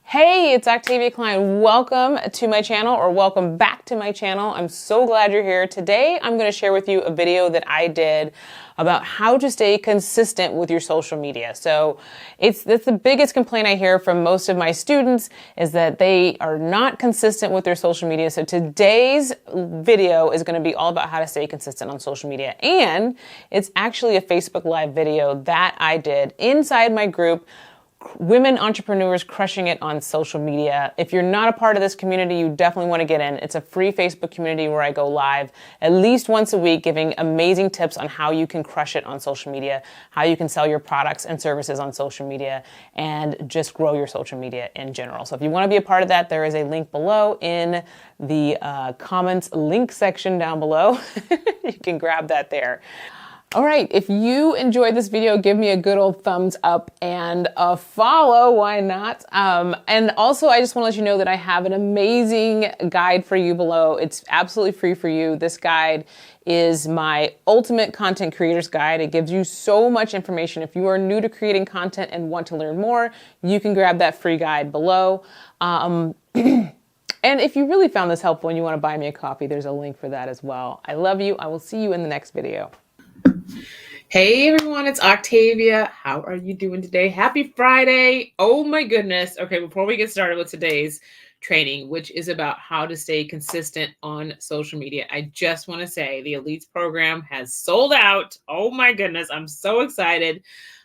Hey, it's Octavia Klein. Welcome to my channel, or welcome back to my channel. I'm so glad you're here. Today, I'm going to share with you a video that I did about how to stay consistent with your social media. So that's the biggest complaint I hear from most of my students, is that they are not consistent with their social media. So today's video is going to be all about how to stay consistent on social media. And it's actually a Facebook Live video that I did inside my group, Women Entrepreneurs Crushing It on Social Media. If you're not a part of this community, you definitely want to get in. It's a free Facebook community where I go live at least once a week, giving amazing tips on how you can crush it on social media, how you can sell your products and services on social media, and just grow your social media in general. So if you want to be a part of that, there is a link below in the comments link section down below. You can grab that there. All right, if you enjoyed this video, give me a good old thumbs up and a follow, why not? And also, I just want to let you know that I have an amazing guide for you below. It's absolutely free for you. This guide is my ultimate content creators guide. It gives you so much information. If you are new to creating content and want to learn more, you can grab that free guide below. And if you really found this helpful and you want to buy me a coffee, there's a link for that as well. I love you. I will see you in the next video. Hey everyone, it's Octavia. How are you doing today? Happy Friday. Oh my goodness. Okay, before we get started with today's training, which is about how to stay consistent on social media, I just want to say the Elites program has sold out. Oh my goodness. I'm so excited.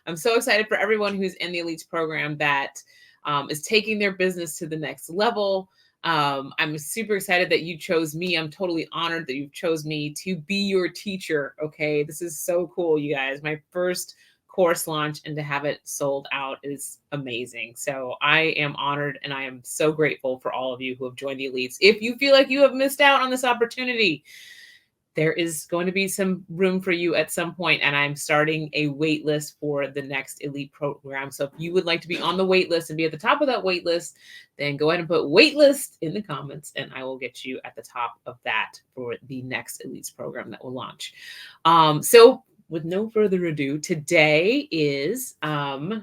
I'm so excited for everyone who's in the Elites program that is taking their business to the next level. I'm super excited that you chose me. I'm totally honored that you chose me to be your teacher. Okay. This is so cool, you guys. My first course launch, and to have it sold out is amazing. So I am honored, and I am so grateful for all of you who have joined the Elites. If you feel like you have missed out on this opportunity, there is going to be some room for you at some point, and I'm starting a wait list for the next Elite program. So if you would like to be on the wait list and be at the top of that wait list, then go ahead and put wait list in the comments, and I will get you at the top of that for the next Elites program that will launch. So with no further ado, today is how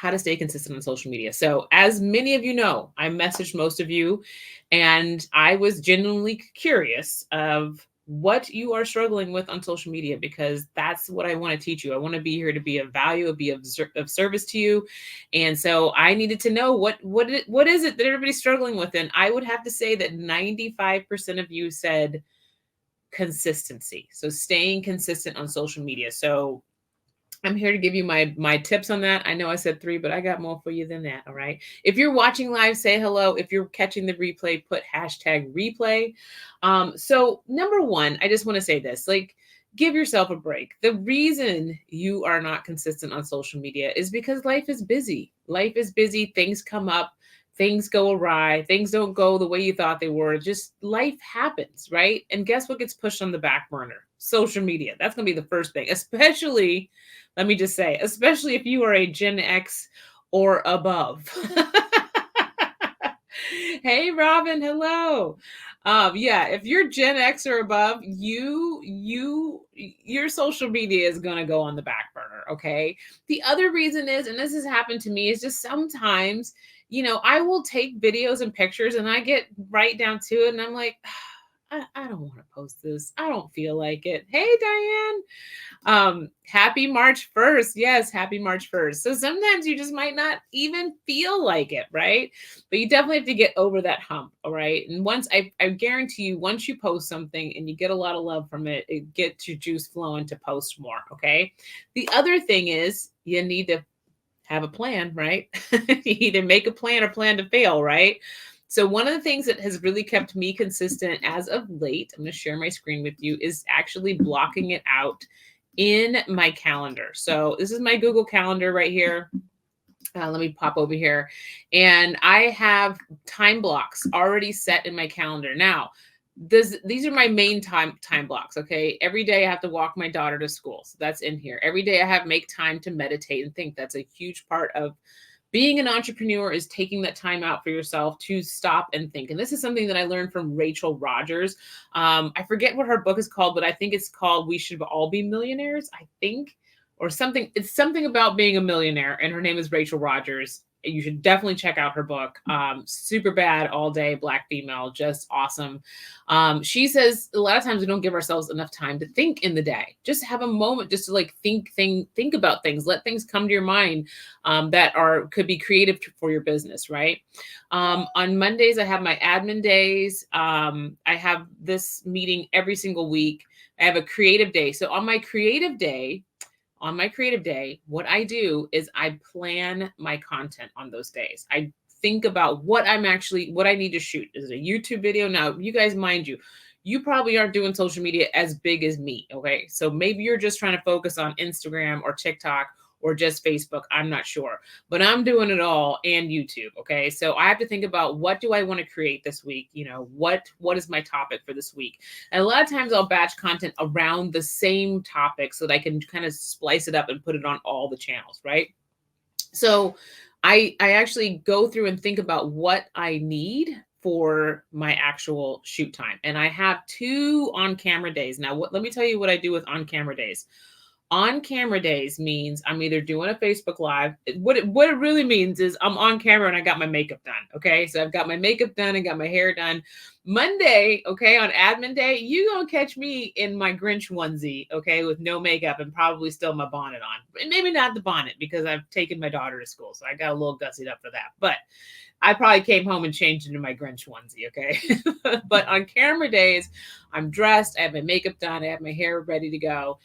to stay consistent on social media. So as many of you know, I messaged most of you, and I was genuinely curious of what you are struggling with on social media, because that's what I want to teach you. I want to be here to be of value, be of service to you. And so I needed to know what is it that everybody's struggling with. And I would have to say that 95% of you said consistency. So staying consistent on social media. So I'm here to give you my tips on that. I know I said 3, but I got more for you than that. All right. If you're watching live, say hello. If you're catching the replay, put #replay. So number 1, I just want to say this, like, give yourself a break. The reason you are not consistent on social media is because life is busy. Life is busy. Things come up. Things go awry. Things don't go the way you thought they were. Just life happens, right? And guess what gets pushed on the back burner? Social media. That's going to be the first thing, especially, let me just say, especially if you are a Gen X or above. Hey, Robin. Hello. Yeah, if you're Gen X or above, your social media is going to go on the back burner. Okay. The other reason is, and this has happened to me, is just sometimes, I will take videos and pictures and I get right down to it. And I'm like, I don't want to post this. I don't feel like it. Hey, Diane. Happy March 1st. Yes, happy March 1st. So sometimes you just might not even feel like it, right? But you definitely have to get over that hump, all right? And once, I guarantee you, once you post something and you get a lot of love from it, it gets your juice flowing to post more, okay? The other thing is you need to have a plan, right? You either make a plan or plan to fail, right? So one of the things that has really kept me consistent as of late, I'm going to share my screen with you, is actually blocking it out in my calendar. So this is my Google Calendar right here. Let me pop over here. And I have time blocks already set in my calendar. Now, these are my main time blocks. Okay. Every day I have to walk my daughter to school. So that's in here. Every day I have make time to meditate and think. That's a huge part of being an entrepreneur, is taking that time out for yourself to stop and think. And this is something that I learned from Rachel Rogers. I forget what her book is called, but I think it's called We Should All Be Millionaires, I think, or something. It's something about being a millionaire. And her name is Rachel Rogers. You should definitely check out her book. Super Bad All Day Black Female, just awesome. She says a lot of times we don't give ourselves enough time to think in the day. Just have a moment just to like think about things. Let things come to your mind that could be creative for your business, right? On Mondays, I have my admin days. I have this meeting every single week. I have a creative day. So on my creative day, what I do is I plan my content on those days. I think about what I need to shoot. Is it a YouTube video? Now, you guys, mind you, you probably aren't doing social media as big as me. Okay. So maybe you're just trying to focus on Instagram or TikTok or just Facebook. I'm not sure, but I'm doing it all and YouTube. Okay. So I have to think about what do I want to create this week? You know, what is my topic for this week? And a lot of times I'll batch content around the same topic so that I can kind of splice it up and put it on all the channels. Right. So I actually go through and think about what I need for my actual shoot time. And I have 2 on-camera days. Now, let me tell you what I do with on-camera days. On-camera days means I'm either doing a Facebook Live. What it really means is I'm on camera and I got my makeup done. Okay. So I've got my makeup done and got my hair done. Monday, okay, on admin day, you gonna catch me in my Grinch onesie, okay, with no makeup and probably still my bonnet on. And maybe not the bonnet because I've taken my daughter to school. So I got a little gussied up for that. But I probably came home and changed into my Grinch onesie, okay? But on camera days, I'm dressed, I have my makeup done, I have my hair ready to go.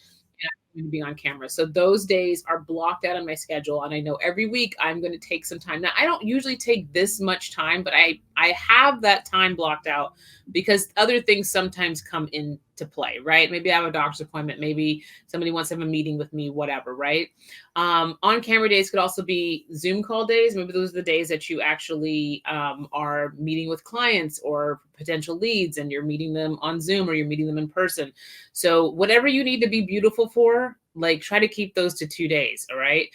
To be on camera. So those days are blocked out on my schedule. And I know every week I'm going to take some time. Now, I don't usually take this much time, but I have that time blocked out because other things sometimes come into play, right? Maybe I have a doctor's appointment. Maybe somebody wants to have a meeting with me, whatever, right? On camera days could also be Zoom call days. Maybe those are the days that you actually are meeting with clients or potential leads and you're meeting them on Zoom or you're meeting them in person. So whatever you need to be beautiful for, like try to keep those to 2 days. All right.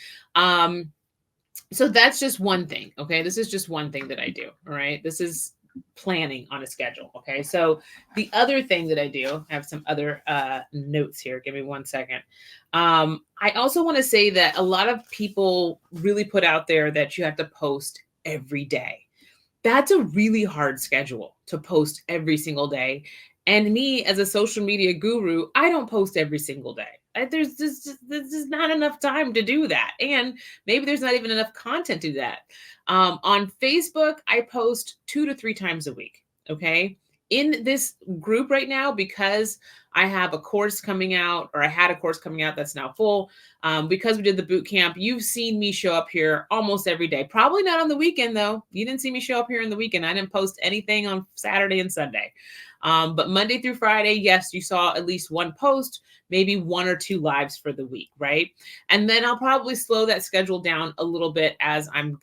So that's just one thing. Okay. This is just one thing that I do. All right. This is planning on a schedule. Okay. So the other thing that I do, I have some other notes here. Give me 1 second. I also want to say that a lot of people really put out there that you have to post every day. That's a really hard schedule to post every single day. And me as a social media guru, I don't post every single day. There's just not enough time to do that. And maybe there's not even enough content to do that. On Facebook, I post 2 to 3 times a week. Okay. In this group right now, because I have a course coming out, or I had a course coming out that's now full, because we did the boot camp, you've seen me show up here almost every day. Probably not on the weekend, though. You didn't see me show up here on the weekend. I didn't post anything on Saturday and Sunday. But Monday through Friday, yes, you saw at least one post, maybe 1 or 2 lives for the week, right? And then I'll probably slow that schedule down a little bit as I'm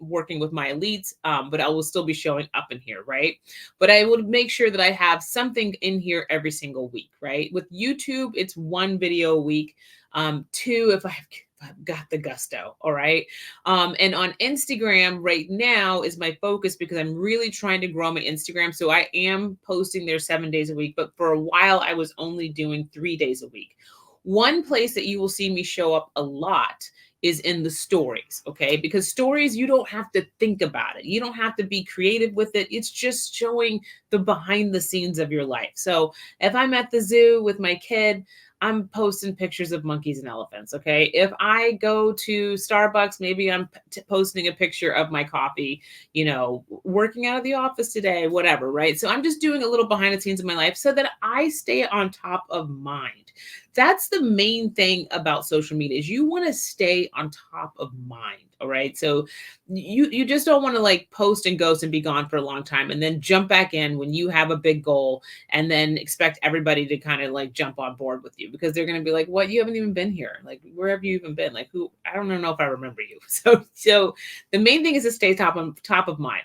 working with my elites, but I will still be showing up in here, right? But I would make sure that I have something in here every single week, right? With YouTube, it's 1 video a week. 2 if I've got the gusto. All right. And on Instagram right now is my focus because I'm really trying to grow my Instagram. So I am posting there 7 days a week, but for a while I was only doing 3 days a week. One place that you will see me show up a lot is in the stories. Okay. Because stories, you don't have to think about it. You don't have to be creative with it. It's just showing the behind the scenes of your life. So if I'm at the zoo with my kid, I'm posting pictures of monkeys and elephants. Okay. If I go to Starbucks, maybe I'm posting a picture of my coffee, you know, working out of the office today, whatever. Right. So I'm just doing a little behind the scenes of my life so that I stay on top of mind. That's the main thing about social media is you want to stay on top of mind. All right. So you just don't want to like post and ghost and be gone for a long time and then jump back in when you have a big goal and then expect everybody to kind of like jump on board with you because they're going to be like, what? You haven't even been here. Like, where have you even been? Like, who? I don't know if I remember you. So the main thing is to stay top of mind.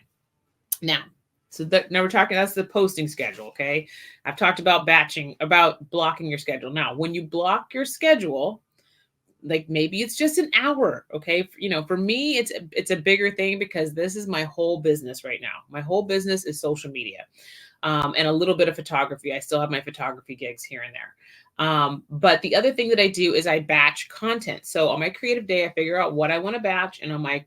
Now we're talking, that's the posting schedule. Okay. I've talked about batching, about blocking your schedule. Now, when you block your schedule, like maybe it's just an hour. Okay. You know, for me, it's a bigger thing because this is my whole business right now. My whole business is social media, and a little bit of photography. I still have my photography gigs here and there. But the other thing that I do is I batch content. So on my creative day, I figure out what I want to batch. And on my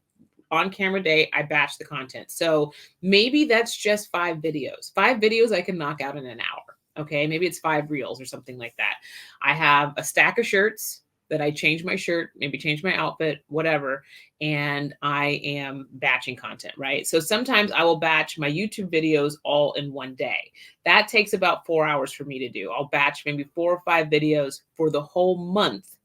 on camera day, I batch the content. So maybe that's just 5 videos. 5 videos I can knock out in an hour. Okay, maybe it's 5 reels or something like that. I have a stack of shirts that I change my shirt, maybe change my outfit, whatever, and I am batching content, right? So sometimes I will batch my YouTube videos all in one day. That takes about 4 hours for me to do. I'll batch maybe 4 or 5 videos for the whole month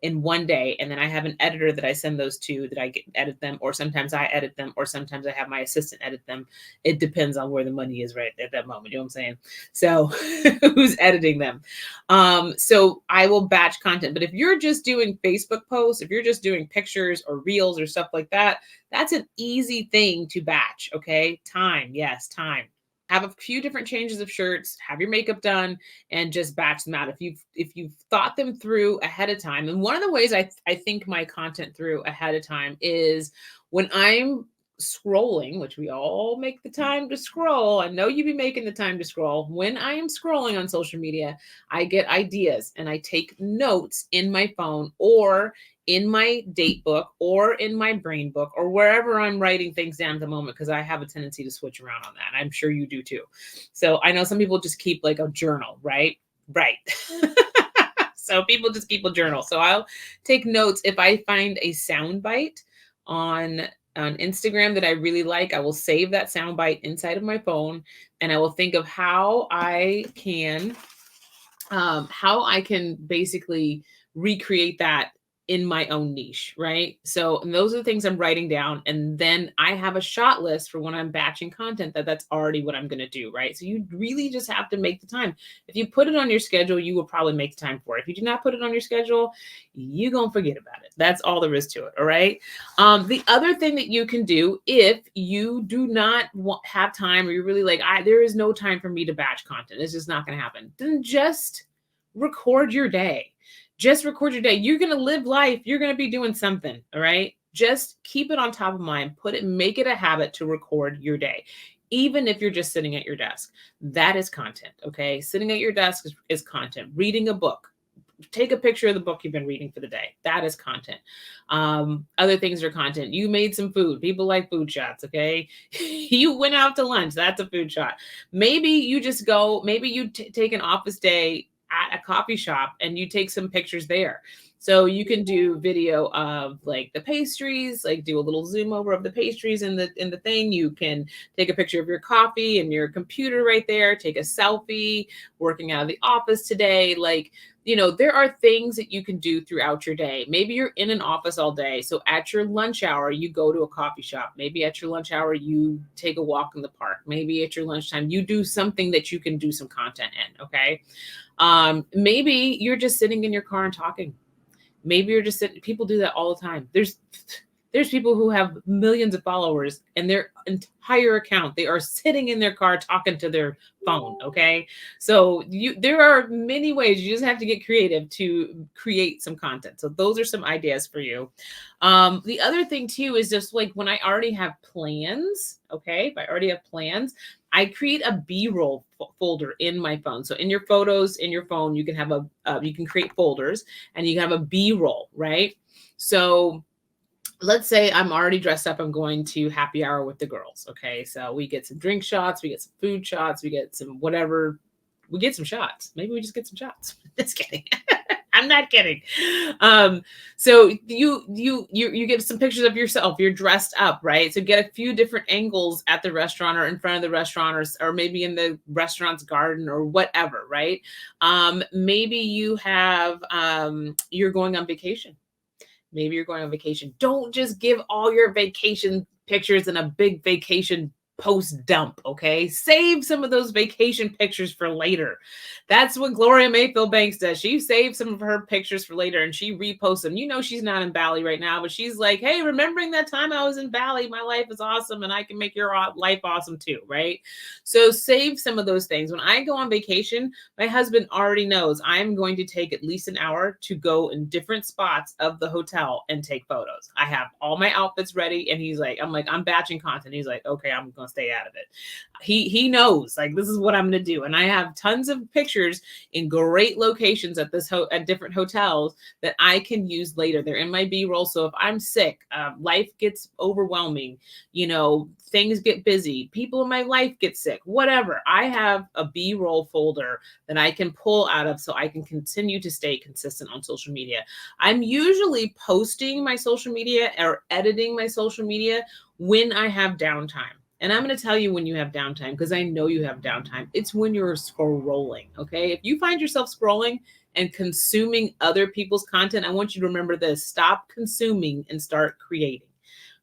in one day. And then I have an editor that I send those to that I get edit them, or sometimes I edit them, or sometimes I have my assistant edit them. It depends on where the money is right at that moment. You know what I'm saying? So who's editing them? So I will batch content. But if you're just doing Facebook posts, if you're just doing pictures or reels or stuff like that, that's an easy thing to batch. Okay. Time. Yes, time. Have a few different changes of shirts, have your makeup done, and just batch them out. If you've thought them through ahead of time. And one of the ways I think my content through ahead of time is when I'm scrolling, which we all make the time to scroll. I know you be making the time to scroll. When I am scrolling on social media, I get ideas and I take notes in my phone or in my date book or in my brain book or wherever I'm writing things down at the moment, because I have a tendency to switch around on that. I'm sure you do too. So I know some people just keep like a journal, right? Right. So people just keep a journal. So I'll take notes. If I find a sound bite on Instagram that I really like, I will save that sound bite inside of my phone, and I will think of how I can basically recreate that in my own niche, right? So, and those are the things I'm writing down. And then I have a shot list for when I'm batching content that's already what I'm going to do, right? So you really just have to make the time. If you put it on your schedule, you will probably make the time for it. If you do not put it on your schedule, you're going to forget about it. That's all there is to it. All right. The other thing that you can do, if you do not have time, or you're really like, there is no time for me to batch content, it's just not going to happen, then just record your day. Just record your day. You're going to live life. You're going to be doing something. All right. Just keep it on top of mind. Make it a habit to record your day. Even if you're just sitting at your desk, that is content. Okay. Sitting at your desk is content. Reading a book. Take a picture of the book you've been reading for the day. That is content. Other things are content. You made some food. People like food shots. Okay. You went out to lunch. That's a food shot. Maybe you just go, maybe you take an office day at a coffee shop and you take some pictures there. So you can do video of like the pastries, like do a little zoom over of the pastries in the thing. You can take a picture of your coffee and your computer right there, take a selfie, working out of the office today. Like, there are things that you can do throughout your day. Maybe you're in an office all day. So at your lunch hour, you go to a coffee shop. Maybe at your lunch hour, you take a walk in the park. Maybe at your lunchtime, you do something that you can do some content in. Okay. Maybe you're just sitting in your car and talking. Maybe you're just sitting. People do that all the time. There's people who have millions of followers and their entire account, they are sitting in their car talking to their phone. Okay. So there are many ways. You just have to get creative to create some content. So those are some ideas for you. The other thing too, is just like when I already have plans. Okay. If I already have plans, I create a BRoll folder in my phone. So in your photos, in your phone, you can have you can create folders and you can have a BRoll, right? So let's say I'm already dressed up. I'm going to happy hour with the girls. Okay. So we get some drink shots, we get some food shots, we get some whatever, we get some shots. Maybe we just get some shots. Just kidding. I'm not kidding. So you get some pictures of yourself. You're dressed up, right? So get a few different angles at the restaurant or in front of the restaurant or maybe in the restaurant's garden or whatever, right? Maybe you have, you're going on vacation. Maybe you're going on vacation. Don't just give all your vacation pictures in a big vacation post dump. Okay. Save some of those vacation pictures for later. That's what Gloria Mayfield Banks does. She saves some of her pictures for later and she reposts them. She's not in Bali right now, but she's like, hey, remembering that time I was in Bali, my life is awesome and I can make your life awesome too. Right. So save some of those things. When I go on vacation, my husband already knows I'm going to take at least an hour to go in different spots of the hotel and take photos. I have all my outfits ready. And I'm batching content. He's like, okay, I'm going want to stay out of it. He knows, like, this is what I'm going to do. And I have tons of pictures in great locations at at different hotels that I can use later. They're in my B-roll. So if I'm sick, life gets overwhelming, you know, things get busy, people in my life get sick, whatever, I have a B-roll folder that I can pull out of so I can continue to stay consistent on social media. I'm usually posting my social media or editing my social media when I have downtime. And I'm going to tell you when you have downtime, because I know you have downtime. It's when you're scrolling. Okay. If you find yourself scrolling and consuming other people's content, I want you to remember this: stop consuming and start creating.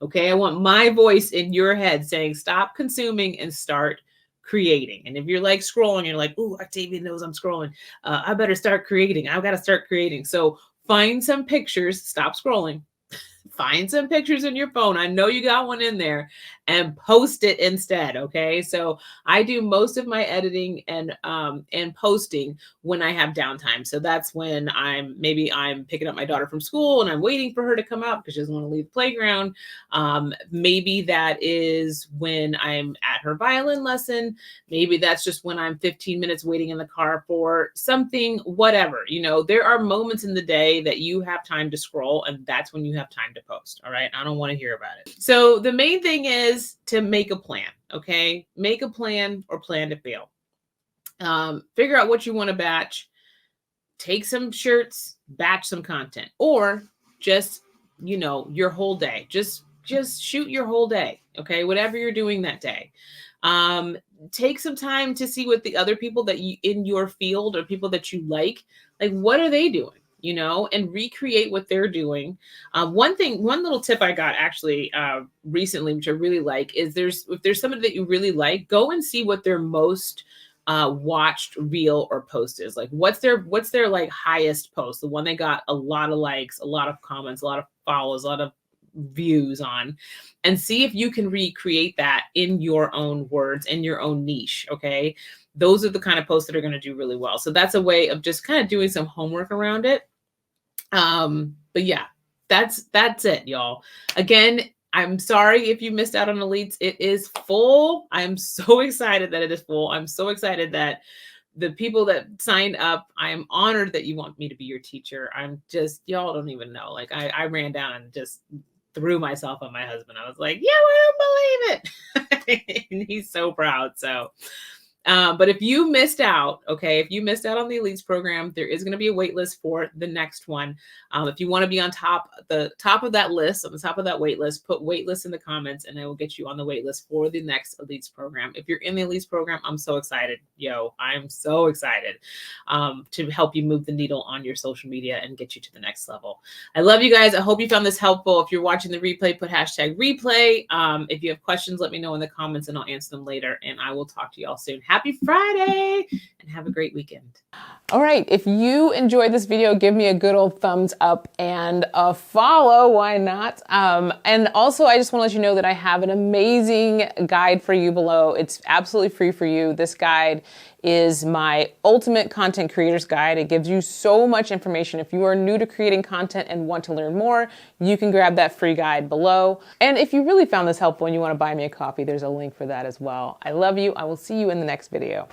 Okay. I want my voice in your head saying, stop consuming and start creating. And if you're like scrolling, you're like, oh, Octavia knows I'm scrolling. I better start creating. I've got to start creating. So find some pictures, stop scrolling. Find some pictures in your phone. I know you got one in there, and post it instead. Okay. So I do most of my editing and posting when I have downtime. So that's when I'm picking up my daughter from school and I'm waiting for her to come out because she doesn't want to leave the playground. Maybe that is when I'm at her violin lesson. Maybe that's just when I'm 15 minutes waiting in the car for something, whatever. You know, there are moments in the day that you have time to scroll, and that's when you have time to post. All right. I don't want to hear about it. So the main thing is to make a plan. Okay. Make a plan or plan to fail. Figure out what you want to batch, take some shirts, batch some content, or just, you know, your whole day, just shoot your whole day. Okay. Whatever you're doing that day. Take some time to see what the other people that you in your field or people that you like, what are they doing? You know, and recreate what they're doing. One little tip I got actually recently, which I really like, is if there's somebody that you really like, go and see what their most watched reel or post is. Like, what's their like highest post, the one they got a lot of likes, a lot of comments, a lot of follows, a lot of views on, and see if you can recreate that in your own words, in your own niche. Okay. Those are the kind of posts that are going to do really well. So that's a way of just kind of doing some homework around it. But yeah, that's it, y'all. Again, I'm sorry if you missed out on Elites. It is full. I'm so excited that it is full. I'm so excited that the people that signed up, I am honored that you want me to be your teacher. I'm just, y'all don't even know. Like, I ran down and just threw myself on my husband. I was like, yeah, I don't believe it. And he's so proud. So, but if you missed out, okay, if you missed out on the Elites program, there is going to be a wait list for the next one. If you want to be on the top of that list, on the top of that wait list, put wait list in the comments, and I will get you on the wait list for the next Elites program. If you're in the Elites program, I'm so excited. I'm so excited to help you move the needle on your social media and get you to the next level. I love you guys. I hope you found this helpful. If you're watching the replay, put hashtag replay. If you have questions, let me know in the comments and I'll answer them later, and I will talk to y'all soon. Happy Friday and have a great weekend. All right. If you enjoyed this video, give me a good old thumbs up and a follow. Why not? And also, I just want to let you know that I have an amazing guide for you below. It's absolutely free for you. This guide is my ultimate content creators guide. It gives you so much information. If you are new to creating content and want to learn more, you can grab that free guide below. And if you really found this helpful and you want to buy me a coffee, there's a link for that as well. I love you. I will see you in the next video.